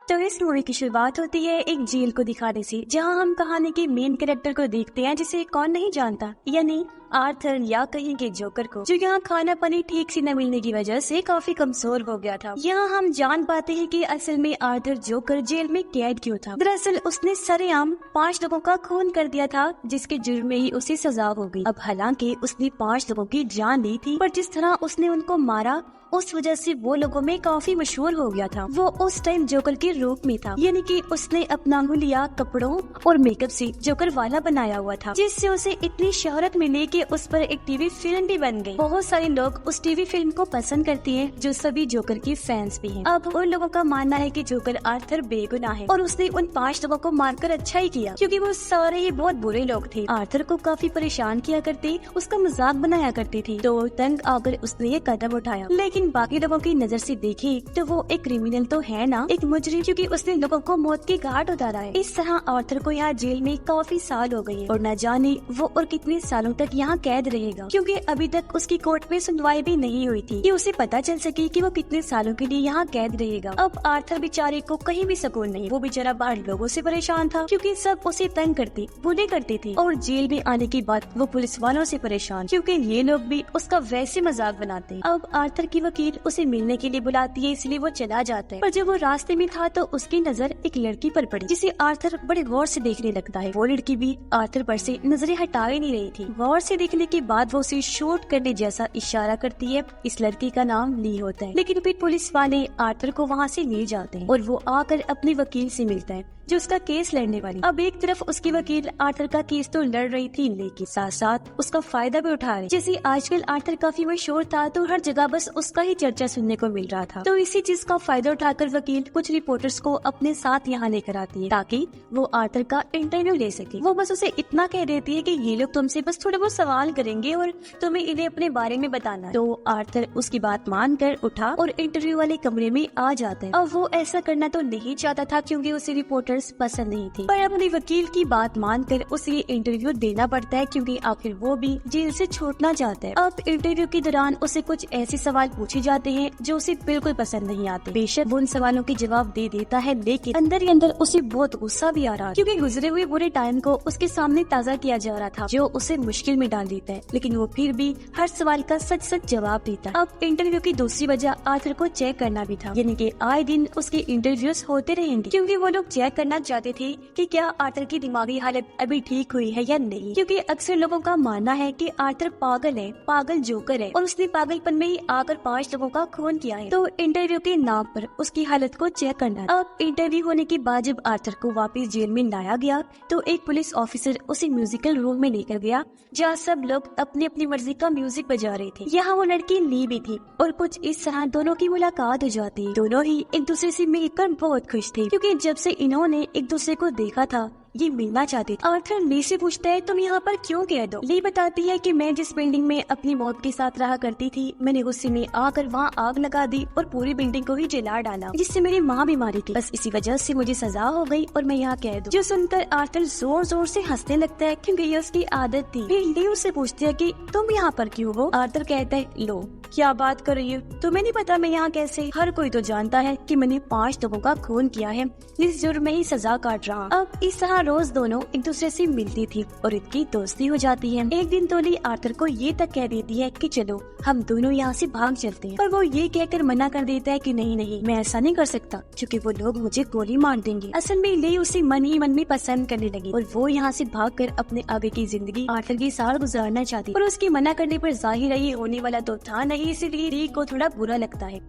तो इस मूवी की शुरुआत होती है एक जेल को दिखाने से, जहां हम कहानी के मेन कैरेक्टर को देखते हैं जिसे कौन नहीं जानता, यानी आर्थर या कहीं के जोकर को, जो यहाँ खाना पानी ठीक से न मिलने की वजह से काफी कमजोर हो गया था। यहाँ हम जान पाते हैं कि असल में आर्थर जोकर जेल में कैद क्यों था। दरअसल उसने सरेआम 5 लोगों का खून कर दिया था, जिसके जुर्म में ही उसे सजा हो गई। अब हालांकि उसने 5 लोगों की जान ली थी, पर जिस तरह उसने उनको मारा उस वजह से वो लोगों में काफी मशहूर हो गया था। वो उस टाइम जोकर के रूप में था, यानी कि उसने अपना हुलिया कपड़ों और मेकअप से जोकर वाला बनाया हुआ था, जिससे उसे इतनी शोहरत मिली कि उस पर एक टीवी फिल्म भी बन गई। बहुत सारे लोग उस टीवी फिल्म को पसंद करते हैं, जो सभी जोकर के फैंस भी हैं। अब उन लोगों का मानना है कि जोकर आर्थर बेगुनाह है और उसने उन 5 लोगों को मारकर अच्छा ही किया, क्योंकि वो सारे ही बहुत बुरे लोग थे। आर्थर को काफी परेशान किया करते, उसका मजाक बनाया करते थे, तो तंग आकर उसने ये कदम उठाया। लेकिन बाकी लोगों की नजर से देखे तो वो एक क्रिमिनल तो है ना, एक मुजरिम, क्योंकि उसने लोगों को मौत की घाट उतारा है। इस तरह आर्थर को यहाँ जेल में काफी साल हो गए और न जाने वो और कितने सालों तक यहाँ कैद रहेगा, क्योंकि अभी तक उसकी कोर्ट में सुनवाई भी नहीं हुई थी कि उसे पता चल सके कि वो कितने सालों के लिए यहाँ कैद रहेगा। अब आर्थर बेचारे को कहीं भी सुकून नहीं। वो बेचारा बाहर लोगों से परेशान था, क्योंकि सब उसे तंग करते बुले करते थे, और जेल में आने के बाद वो पुलिस वालों से परेशान, क्योंकि ये लोग भी उसका वैसे मजाक बनाते। अब आर्थर की वकील उसे मिलने के लिए बुलाती है, इसलिए वो चला जाता है। पर जब वो रास्ते में था तो उसकी नजर एक लड़की पर पड़ी, जिसे आर्थर बड़े गौर से देखने लगता है। वो लड़की भी आर्थर पर से नजरें हटा ही नहीं रही थी। गौर से देखने के बाद वो उसे शूट करने जैसा इशारा करती है। इस लड़की का नाम ली होता है, लेकिन फिर पुलिस वाले आर्थर को वहाँ से ले जाते हैं और वो आकर अपने वकील से मिलता है, जो उसका केस लड़ने वाली। अब एक तरफ उसकी वकील आर्थर का केस तो लड़ रही थी, लेकिन साथ साथ उसका फायदा भी उठा रही। जैसे आजकल आर्थर काफी मशहूर था, तो हर जगह बस उसका ही चर्चा सुनने को मिल रहा था। तो इसी चीज का फायदा उठाकर वकील कुछ रिपोर्टर्स को अपने साथ यहाँ लेकर आती है, ताकि वो आर्थर का इंटरव्यू ले सके। वो बस उसे इतना कह देती है कि ये लोग तुमसे बस थोड़े बहुत सवाल करेंगे और तुम्हें इन्हें अपने बारे में बताना। तो आर्थर उसकी बात मानकर उठा और इंटरव्यू वाले कमरे में आ जाता है। अब वो ऐसा करना तो नहीं चाहता था, क्योंकि उसे रिपोर्टर्स पसंद नहीं थे, पर अपने वकील की बात मानकर उसे ये इंटरव्यू देना पड़ता है, क्योंकि आखिर वो भी जेल से छूटना चाहता है। अब इंटरव्यू के दौरान उसे कुछ ऐसे सवाल पूछे जाते हैं जो उसे बिल्कुल पसंद नहीं आते। बेशक वो उन सवालों के जवाब दे देता है, लेकिन अंदर ही अंदर उसे बहुत गुस्सा भी आ रहा है, क्योंकि गुजरे हुए बुरे टाइम को उसके सामने ताज़ा किया जा रहा था, जो उसे मुश्किल में डाल देता है। लेकिन वो फिर भी हर सवाल का सच सच जवाब देता है। अब इंटरव्यू की दूसरी वजह आर्थर को चेक करना भी था, यानी कि आए दिन उसके इंटरव्यूज होते रहेंगे, क्योंकि वो लोग चेक करना चाहते थे कि क्या आर्थर की दिमागी हालत अभी ठीक हुई है या नहीं, क्योंकि अक्सर लोगों का मानना है कि आर्थर पागल है, पागल जोकर है, और उसने पागलपन में ही आकर 5 लोगों का खून किया है। तो इंटरव्यू के नाम पर उसकी हालत को चेक करना। अब इंटरव्यू होने के बाद जब आर्थर को वापस जेल में लाया गया, तो एक पुलिस ऑफिसर उसे म्यूजिकल रूम में लेकर गया, जहाँ सब लोग अपनी अपनी मर्जी का म्यूजिक बजा रहे थे। यहाँ वो लड़की ली भी थी, और कुछ इस तरह दोनों की मुलाकात हो जाती। दोनों ही एक दूसरे से मिलकर बहुत खुश थे, क्योंकि जब से इन्होंने एक दूसरे को देखा था ये मिलना चाहते थे। आर्थर ली से पूछता है, तुम यहाँ पर क्यों कैद हो? ली बताती है कि मैं जिस बिल्डिंग में अपनी मौत के साथ रहा करती थी, मैंने गुस्से में आकर वहाँ आग लगा दी और पूरी बिल्डिंग को ही जला डाला, जिससे मेरी माँ भी मारी थी। बस इसी वजह से मुझे सजा हो गई और मैं यहाँ कैद हूँ। जो सुनकर आर्थर जोर जोर से हंसने लगता है, क्योंकि ये उसकी आदत थी। फिर ली उससे पूछती है कि तुम यहाँ पर क्यों हो? आर्थर कहता है, लो क्या बात कर रही हो, तुम्हें नहीं पता मैं यहाँ कैसे? हर कोई तो जानता है कि मैंने 5 लोगों का खून किया है, इस जुर्म में ही सजा काट रहा। अब इस तरह रोज दोनों एक दूसरे से मिलती थी और इनकी दोस्ती हो जाती है। एक दिन तो ली आर्थर को ये तक कह देती है कि चलो हम दोनों यहाँ से भाग चलते हैं, पर वो ये कहकर मना कर देता है कि नहीं नहीं, मैं ऐसा नहीं कर सकता, क्योंकि वो लोग मुझे गोली मार देंगे। असल में ली उसे मन ही मन में पसंद करने लगी और वो यहाँ से भागकर अपने आगे की जिंदगी आर्थर के साथ गुजारना चाहती, पर उसके मना करने पर जाहिर है ये होने वाला तो था नहीं, इसलिए ली को थोड़ा बुरा लगता है।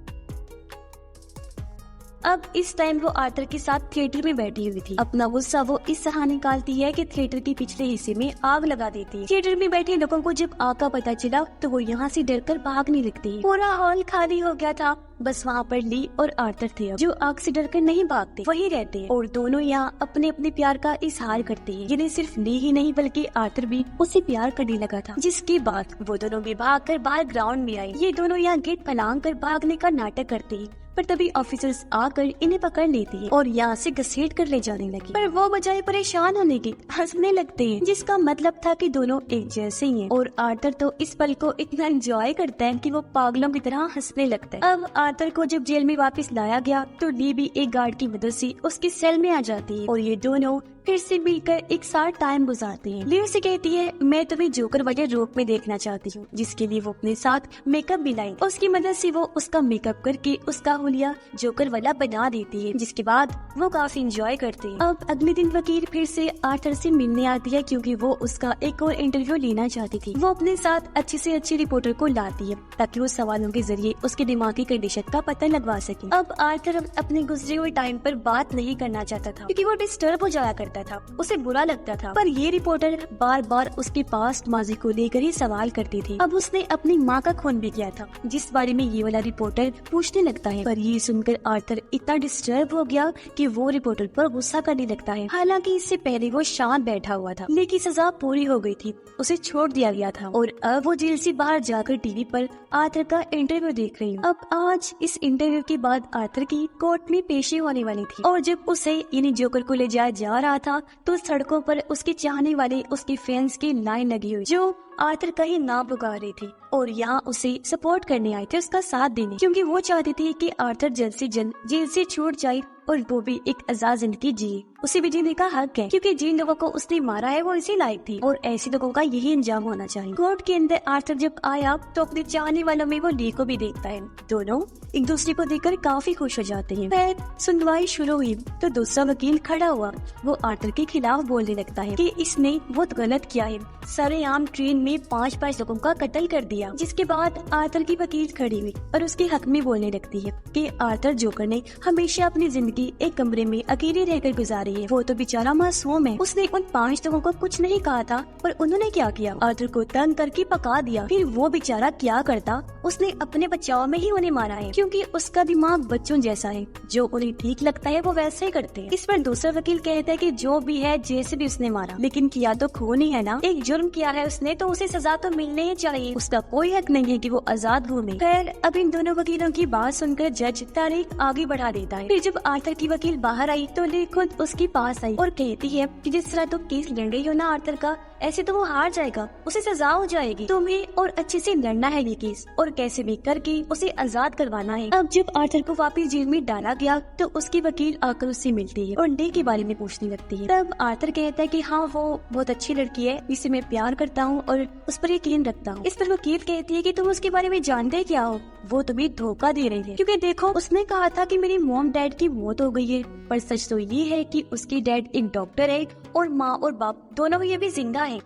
अब इस टाइम वो आर्थर के साथ थिएटर में बैठी हुई थी। अपना गुस्सा वो इस तरह निकालती है कि थिएटर के पिछले हिस्से में आग लगा देती है। थिएटर में बैठे लोगों को जब आग का पता चला तो वो यहाँ से डरकर भागने लगती है। पूरा हॉल खाली हो गया था, बस वहाँ पर ली और आर्थर थे, जो आग से डरकर नहीं भागते, वही रहते हैं, और दोनों यहाँ अपने अपने प्यार का इजहार करते हैं। जिन्हें सिर्फ ली ही नहीं बल्कि आर्थर भी उससे प्यार करने लगा था, जिसके बाद वो दोनों भी भागकर बाहर ग्राउंड में आए। ये दोनों यहाँ गेट फलांग कर भागने का नाटक करते हैं, पर तभी ऑफिसर्स आकर इन्हें पकड़ लेती है और यहाँ से घसीट कर ले जाने लगी। पर वो बजाय परेशान होने की हंसने लगते हैं, जिसका मतलब था कि दोनों एक जैसे ही हैं। और आर्थर तो इस पल को इतना एंजॉय करता है कि वो पागलों की तरह हंसने लगता है। अब आर्थर को जब जेल में वापस लाया गया तो ली भी एक गार्ड की मदद से उसकी सेल में आ जाती है और ये दोनों फिर से मिलकर एक साथ टाइम गुजारते हैं। ली उसे कहती है, मैं तुम्हें जोकर वाले रूप में देखना चाहती हूँ, जिसके लिए वो अपने साथ मेकअप भी लाई। उसकी मदद से वो उसका मेकअप करके उसका हुलिया जोकर वाला बना देती है, जिसके बाद वो काफी एंजॉय करते हैं। अब अगले दिन वकील फिर से आर्थर से मिलने आती है क्योंकि वो उसका एक और इंटरव्यू लेना चाहती थी। वो अपने साथ अच्छी से अच्छी रिपोर्टर को लाती है ताकि वो सवालों के जरिए उसके दिमागी कंडीशन का पता लगवा सके। अब आर्थर अपने गुजरे हुए टाइम पर बात नहीं करना चाहता था क्योंकि वो डिस्टर्ब हो जाया करता था, उसे बुरा लगता था। पर ये रिपोर्टर बार बार उसके पास्ट माजी को लेकर ही सवाल करती थी। अब उसने अपनी माँ का खून भी किया था, जिस बारे में ये वाला रिपोर्टर पूछने लगता है। पर ये सुनकर आर्थर इतना डिस्टर्ब हो गया कि वो रिपोर्टर पर गुस्सा करने लगता है। हालांकि इससे पहले वो शांत बैठा हुआ था, लेकिन सजा पूरी हो गई थी, उसे छोड़ दिया गया था और अब वो जेल से बाहर जाकर टीवी पर आर्थर का इंटरव्यू देख रही है। अब आज इस इंटरव्यू के बाद आर्थर की कोर्ट में पेशी होने वाली थी और जब उसे यानी जोकर को ले जाया जा रहा था तो सड़कों पर उसके चाहने वाले उसके फैंस की लाइन लगी हुई जो आर्थर का ही नाम पुकार रही थी और यहाँ उसे सपोर्ट करने आए थे, उसका साथ देने, क्योंकि वो चाहती थी कि आर्थर जल्द से जल्द जेल से छूट जाए और वो भी एक आजाद जिंदगी जिए। उसे भी जीने का हक है क्योंकि जिन लोगों को उसने मारा है वो इसी लायक थी और ऐसे लोगों का यही अंजाम होना चाहिए। कोर्ट के अंदर आर्थर जब आया तो अपने चाहने वालों में वो ली को भी देखता है। दोनों एक दूसरे को देखकर काफी खुश हो जाते हैं। फिर सुनवाई शुरू हुई तो दूसरा वकील खड़ा हुआ। वो आर्थर के खिलाफ बोलने लगता है कि इसने बहुत गलत किया है, सरेआम ट्रेन में 5 लोगों का कत्ल कर दिया। जिसके बाद आर्थर की वकील खड़ी हुई और उसके हक में बोलने लगती है कि आर्थर जोकर ने हमेशा अपनी जिंदगी एक कमरे में अकेले रहकर गुजारी है। वो तो बेचारा मासूम है, उसने उन 5 लोगों को कुछ नहीं कहा था, पर उन्होंने क्या किया, आर्थर को तंग करके पका दिया। फिर वो बेचारा क्या करता, उसने अपने बचाव में ही उन्हें मारा है क्योंकि उसका दिमाग बच्चों जैसा है, जो उन्हें ठीक लगता है वो वैसे ही करते हैं। इस पर दूसरा वकील कहता है कि जो भी है जैसे भी उसने मारा, लेकिन किया तो खून ही है ना, एक जुर्म किया है उसने तो उसे सजा तो मिलनी ही चाहिए, उसका कोई हक नहीं है कि वो आजाद घूमे। खैर अब इन दोनों वकीलों की बात सुनकर जज तारीख आगे बढ़ा देता है। फिर जब आर्थर की वकील बाहर आई तो ली खुद उसके पास आई और कहती है कि जिस तरह तुम केस लड़ रही हो ना आर्थर का, ऐसे तो वो हार जाएगा, उसे सजा हो जाएगी, तुम्हें और अच्छे से लड़ना है ये केस और कैसे भी करके उसे आजाद करवाना है। अब जब आर्थर को वापस जेल में डाला गया तो उसकी वकील आकर उससे मिलती है और ली के बारे में पूछने लगती है। तब आर्थर कहता है कि हाँ वो बहुत अच्छी लड़की है, जिसे मैं प्यार करता हूँ और उस पर यकीन रखता हूँ। इस पर वकील कहती है कि तुम उसके बारे में जानते क्या हो, वो तुम्हें धोखा दे रही है क्योंकि देखो उसने कहा था कि मेरी मॉम डैड की मौत हो गई है, पर सच तो ये है कि उसकी डैड एक डॉक्टर है और माँ और बाप दोनों ये भी जिंदा है।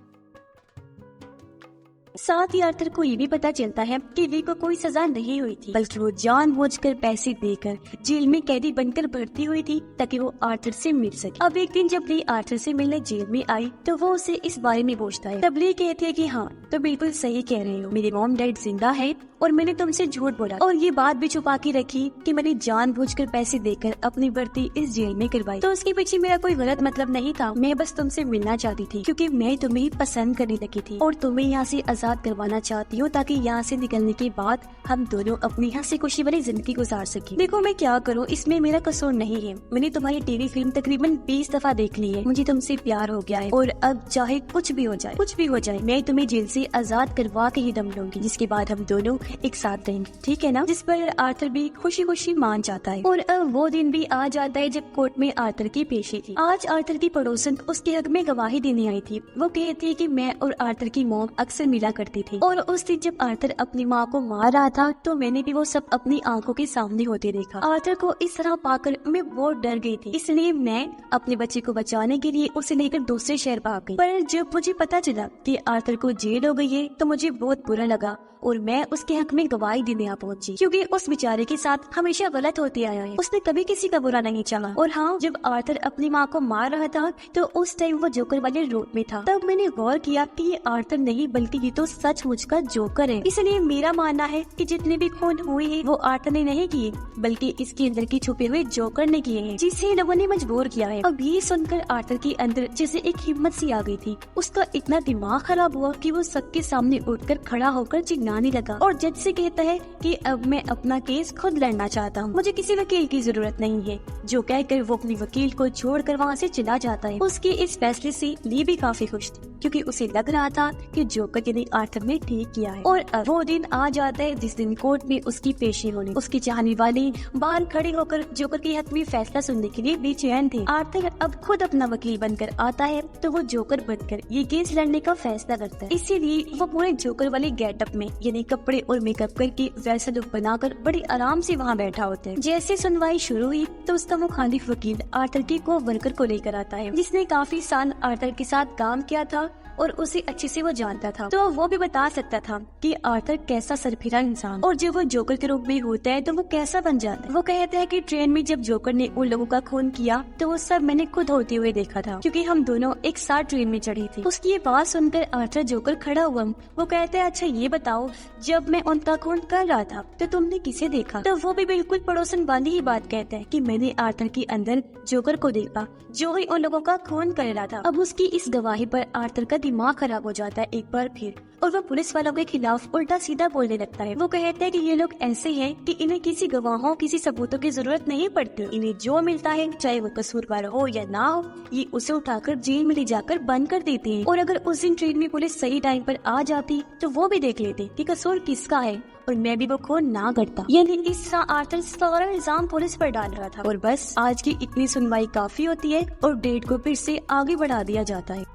साथ ही आर्थर को ये भी पता चलता है कि ली को कोई सजा नहीं हुई थी, बल्कि वो जानबूझकर पैसे देकर जेल में कैदी बनकर भर्ती हुई थी ताकि वो आर्थर से मिल सके। अब एक दिन जब ली आर्थर से मिलने जेल में आई तो वो उसे इस बारे में पूछता है। तब ली कहती है कि हाँ तो बिल्कुल सही कह रहे हो, मेरे मॉम डैड जिंदा है और मैंने तुमसे झूठ बोला और ये बात भी छुपा के रखी कि मैंने जानबूझकर पैसे देकर अपनी भर्ती इस जेल में करवाई। तो उसके पीछे मेरा कोई गलत मतलब नहीं था, मैं बस तुमसे मिलना चाहती थी क्योंकि मैं तुम्हें पसंद करने लगी थी और तुम्हें यहाँ से आजाद करवाना चाहती हूँ ताकि यहाँ से निकलने के बाद हम दोनों अपनी हंसी खुशी भरी जिंदगी गुजार सके। देखो मैं क्या करूँ, इसमें मेरा कसूर नहीं है, मैंने तुम्हारी टीवी फिल्म तकरीबन 20 दफा देख ली है, मुझे तुमसे प्यार हो गया है और अब चाहे कुछ भी हो जाए मैं तुम्हें जेल से आजाद करवा के ही दम लूंगी, जिसके बाद हम दोनों एक साथ रहेंगे, ठीक है ना। जिस पर आर्थर भी खुशी खुशी मान जाता है और अब वो दिन भी आ जाता है जब कोर्ट में आर्थर की पेशी थी। आज आर्थर की पड़ोसन उसके हक में गवाही देने आई थी। वो कहती है कि मैं और आर्थर की मॉम अक्सर मिला करती थी और उस दिन जब आर्थर अपनी माँ को मार रहा था तो मैंने भी वो सब अपनी आंखों के सामने होते देखा। आर्थर को इस तरह पाकर मैं बहुत डर गई थी, इसलिए मैं अपने बच्चे को बचाने के लिए उसे लेकर दूसरे शहर भाग गई। पर जब मुझे पता चला कि आर्थर को जेल हो गई है तो मुझे बहुत बुरा लगा और मैं उसके हक में गवाही देने आ पहुंची क्योंकि उस बेचारे के साथ हमेशा गलत होते आया है, उसने कभी किसी का बुरा नहीं चाहा। और हाँ, जब आर्थर अपनी माँ को मार रहा था तो उस टाइम वो जोकर वाले रूप में था। तब मैंने गौर किया कि ये आर्थर नहीं बल्कि ये तो सचमुच का जोकर है। इसलिए मेरा मानना है कि जितने भी खून हुए हैं वो आर्थर ने नहीं किए बल्कि इसके अंदर की छुपे हुए जोकर ने किए हैं, जिसे लोगों ने मजबूर किया है। अब ये सुनकर आर्थर के अंदर जैसे एक हिम्मत सी आ गई थी। उसका इतना दिमाग खराब हुआ कि वो सबके सामने उठकर खड़ा होकर चिल्लाने लगा और जज से कहता है कि अब मैं अपना केस खुद लड़ना चाहता हूँ, मुझे किसी वकील की जरूरत नहीं है। जो कहकर वो अपनी वकील को छोड़कर वहाँ से चला जाता है। उसके इस फैसले से ली भी काफी खुश थी, क्योंकि उसे लग रहा था कि जोकर यानी आर्थर ने ठीक किया है। और अब वो दिन आ जाता है जिस दिन कोर्ट में उसकी पेशी होनी। उसकी चाहने वाले बाहर खड़े होकर जोकर के हक में फैसला सुनने के लिए बेचैन थे। आर्थर अब खुद अपना वकील बनकर आता है तो वो जोकर बनकर ये केस लड़ने का फैसला करता है। इसीलिए वो पूरे जोकर वाले गेटअप में यानी कपड़े और मेकअप करके वैसा लुक बनाकर बड़े आराम से वहाँ बैठा होता है। जैसे सुनवाई शुरू हुई तो उसका मुखालिफ वकील आर्थर की को वर्कर को लेकर आता है, जिसने काफी साल आर्थर के साथ काम किया था और उसे अच्छे से वो जानता था, तो वो भी बता सकता था कि आर्थर कैसा सरफिरा इंसान और जब वो जोकर के रूप में होता है तो वो कैसा बन जाता है। वो कहता है कि ट्रेन में जब जोकर ने उन लोगों का खून किया तो वो सब मैंने खुद होते हुए देखा था, क्योंकि हम दोनों एक साथ ट्रेन में चढ़े थे। उसकी ये बात सुनकर आर्थर जोकर खड़ा हुआ। वो कहता है, अच्छा ये बताओ, जब मैं उनका खून कर रहा था तो तुमने किसे देखा? तो वो भी बिल्कुल पड़ोसन वाली ही बात कहता है कि मैंने आर्थर के अंदर जोकर को देखा जो ही उन लोगों का खून कर रहा था। अब उसकी इस गवाही पर आर्थर का दिमाग खराब हो जाता है एक बार फिर, और वो पुलिस वालों के खिलाफ उल्टा सीधा बोलने लगता है। वो कहते हैं कि ये लोग ऐसे हैं कि इन्हें किसी गवाहों किसी सबूतों की जरूरत नहीं पड़ती। इन्हें जो मिलता है, चाहे वो कसूरवार हो या ना हो, ये उसे उठाकर जेल में ले जाकर बंद कर देते हैं। और अगर उस दिन ट्रेन में पुलिस सही टाइम पर आ जाती तो वो भी देख लेते कि कसूर किसका है और मैं भी वो खून ना करता। यानी इस तरह आर्थर सारा इल्जाम पुलिस पर डाल रहा था। और बस आज की इतनी सुनवाई काफी होती है और डेट को फिर से आगे बढ़ा दिया जाता है।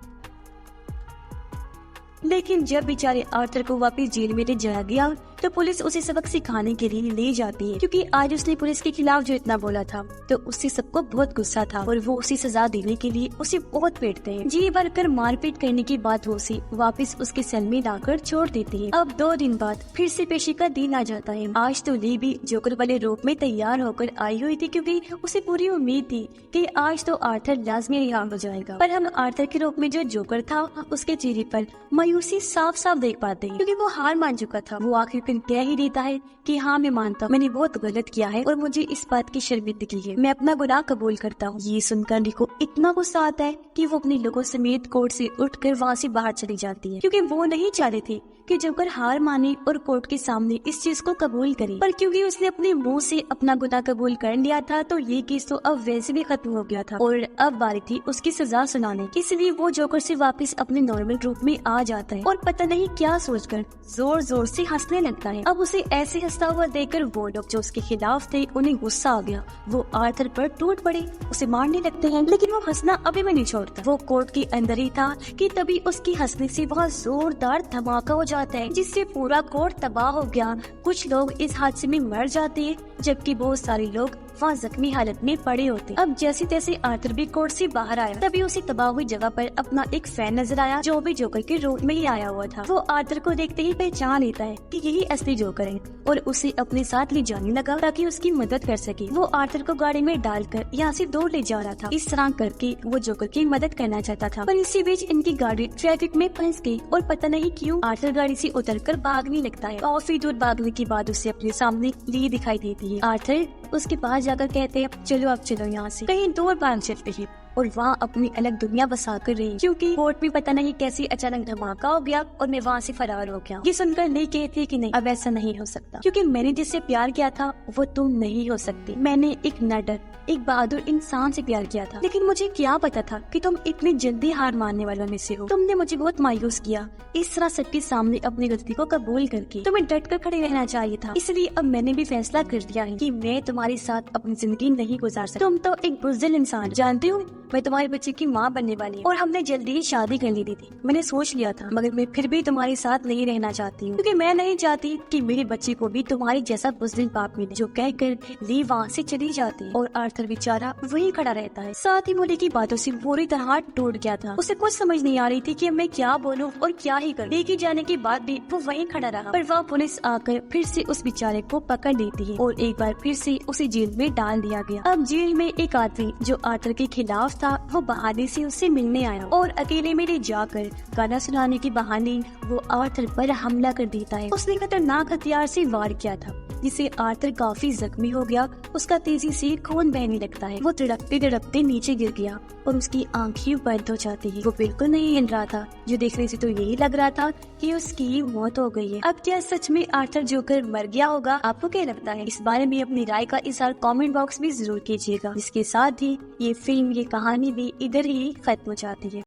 लेकिन जब बेचारे आर्थर को वापस जेल में ले जाया गया तो पुलिस उसे सबक सिखाने के लिए ले जाती है, क्योंकि आज उसने पुलिस के खिलाफ जो इतना बोला था तो उससे सबको बहुत गुस्सा था और वो उसे सजा देने के लिए उसे बहुत पीटते हैं। जी भरकर मारपीट करने के बाद वो उसे वापस उसके सेल में लाकर छोड़ देते हैं। अब 2 दिन बाद फिर से पेशी का दिन आ जाता है। आज तो ली भी जोकर वाले रूप में तैयार होकर आई हुई थी, क्योंकि उसे पूरी उम्मीद थी कि आज तो आर्थर लाजमी रिहा हो जाएगा। पर हम आर्थर के रूप में जो जोकर था उसके चेहरे पर मायूसी साफ साफ देख पाते हैं, क्योंकि वो हार मान चुका था। वो आखिर कह ही देता है कि हाँ मैं मानता हूँ, मैंने बहुत गलत किया है और मुझे इस बात की शर्मिंदगी है, मैं अपना गुनाह कबूल करता हूँ। ये सुनकर ली को इतना गुस्सा आता है कि वो अपने लोगों समेत कोर्ट से उठकर वहाँ से बाहर चली जाती है, क्योंकि वो नहीं चाहते थे कि जोकर हार माने और कोर्ट के सामने इस चीज को कबूल करे। पर क्योंकि उसने अपने मुंह से अपना गुनाह कबूल कर लिया था तो ये केस तो अब वैसे भी खत्म हो गया था और अब बारी थी उसकी सजा सुनाने की। इसलिए वो जोकर से वापस अपने नॉर्मल रूप में आ जाता है और पता नहीं क्या सोचकर जोर जोर से हंसने लगता है। अब उसे ऐसे हंसता हुआ देखकर वो लोग जो उसके खिलाफ थे उन्हें गुस्सा आ गया। वो आर्थर पर टूट पड़े, उसे मारने लगते हैं, लेकिन वो हंसना अभी भी नहीं छोड़ता। वो कोर्ट के अंदर ही था कि तभी उसकी हंसने से बहुत जोरदार धमाका हो जाता है, जिससे पूरा कोर्ट तबाह हो गया। कुछ लोग इस हादसे में मर जाते हैं जबकि बहुत सारे लोग वहाँ जख्मी हालत में पड़े होते। अब जैसे तैसे आर्थर भी कोर्ट से बाहर आया, तभी उसे तबाह हुई जगह पर अपना एक फैन नजर आया जो भी जोकर के रूप में ही आया हुआ था। वो आर्थर को देखते ही पहचान लेता है कि यही असली जोकर है और उसे अपने साथ ले जाने लगा ताकि उसकी मदद कर सके। वो आर्थर को गाड़ी में डालकर यहाँ से दूर ले जा रहा था। इस तरह करके वो जोकर की मदद करना चाहता था, पर इसी बीच इनकी गाड़ी ट्रैफिक में फंस गई और पता नहीं क्यों आर्थर गाड़ी से उतरकर भागने लगता है। काफी दूर भागने के बाद उसे अपने सामने ली दिखाई देती है। आर्थर उसके पास जाकर कहते हैं, चलो अब चलो यहाँ से कहीं दूर भाग चलते हैं और वहाँ अपनी अलग दुनिया बसा कर रही, क्योंकि कोर्ट में पता नहीं कैसे अचानक धमाका हो गया और मैं वहाँ से फरार हो गया। ये सुनकर ली कहती है कि नहीं, अब ऐसा नहीं हो सकता, क्योंकि मैंने जिससे प्यार किया था वो तुम नहीं हो सकती। मैंने एक नडर, एक बहादुर इंसान से प्यार किया था, लेकिन मुझे क्या पता था कि तुम इतनी जल्दी हार मानने वालों में से हो। तुमने मुझे बहुत मायूस किया। इस तरह सबके सामने अपनी गलती को कबूल करके तुम्हें डट कर खड़े रहना चाहिए था। इसलिए अब मैंने भी फैसला कर दिया है कि मैं तुम्हारे साथ अपनी जिंदगी नहीं गुजार सकती। तुम तो एक बुज़दिल इंसान, जानती हो मैं तुम्हारे बच्चे की माँ बनने वाली हूँ और हमने जल्दी ही शादी कर ली थी। मैंने सोच लिया था, मगर मैं फिर भी तुम्हारे साथ नहीं रहना चाहती हूँ, क्योंकि मैं नहीं चाहती कि मेरे बच्चे को भी तुम्हारी जैसा बुज़दिल बाप मिले। जो कहकर ली वहाँ से चली जाती है और आर्थर बेचारा वही खड़ा रहता है। साथ ही वो ली की बातों से पूरी तरह टूट गया था। उसे कुछ समझ नहीं आ रही थी कि मैं क्या बोलूँ और क्या ही करूँ। ली के जाने के बाद भी वो वहीं खड़ा रहा, पर वह पुलिस आकर फिर से उस बेचारे को पकड़ लेती है और एक बार फिर से उसे जेल में डाल दिया गया। अब जेल में एक आदमी जो आर्थर के खिलाफ था वो बहाने से उससे मिलने आया और अकेले में ले जाकर गाना सुनाने के बहाने वो आर्थर पर हमला कर देता है। उसने खतरनाक हथियार से वार किया था जिससे आर्थर काफी जख्मी हो गया। उसका तेजी से खून बहने लगता है। वो तड़पते तड़पते नीचे गिर गया और उसकी आंखें बंद हो जाती है। वो बिल्कुल नहीं हिल रहा था, जो देखने से तो यही लग रहा था कि उसकी मौत हो गई है। अब क्या सच में आर्थर जोकर मर गया होगा? आपको क्या लगता है? इस बारे में अपनी राय का इज़हार कमेंट बॉक्स में जरूर कीजिएगा। इसके साथ ही ये फिल्म, ये कहानी भी इधर ही खत्म हो जाती है।